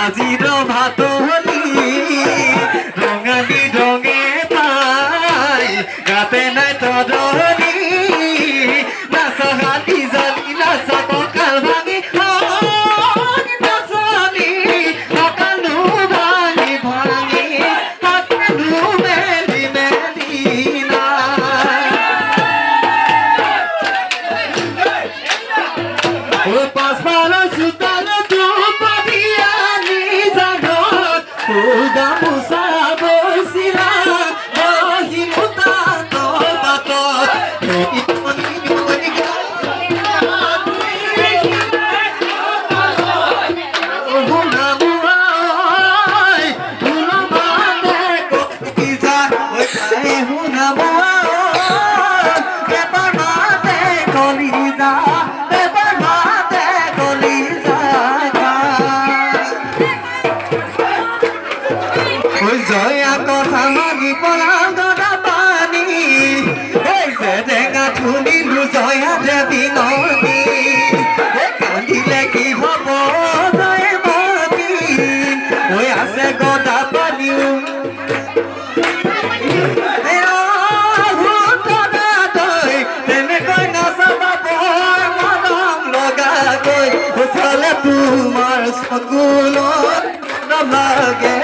আজিৰ ভাতনি ৰঙালী ৰঙে পাই গাতে নাই তদনি নাচহালি জালি নাচ কঁকাল ভাঙি নাচনি সকালো ভাঙি ভাঙি সকালো মেলি মেলি নাই পাছফালৰ চোতালতো পাবিয়ানি জানত গামোচা বৈছিলা মহিমতা বাটত জয়া কথা মাগি পলাও গদা পানী যে টেঙা ধুনিলো জয়া দেৱী নদী কান্দিলে কি হব জয় মতি হৈ আছে গদা পানীও তেনেকৈ নাচাব মৰম লগাকৈ চালে তোমাৰ চকুলত নালাগে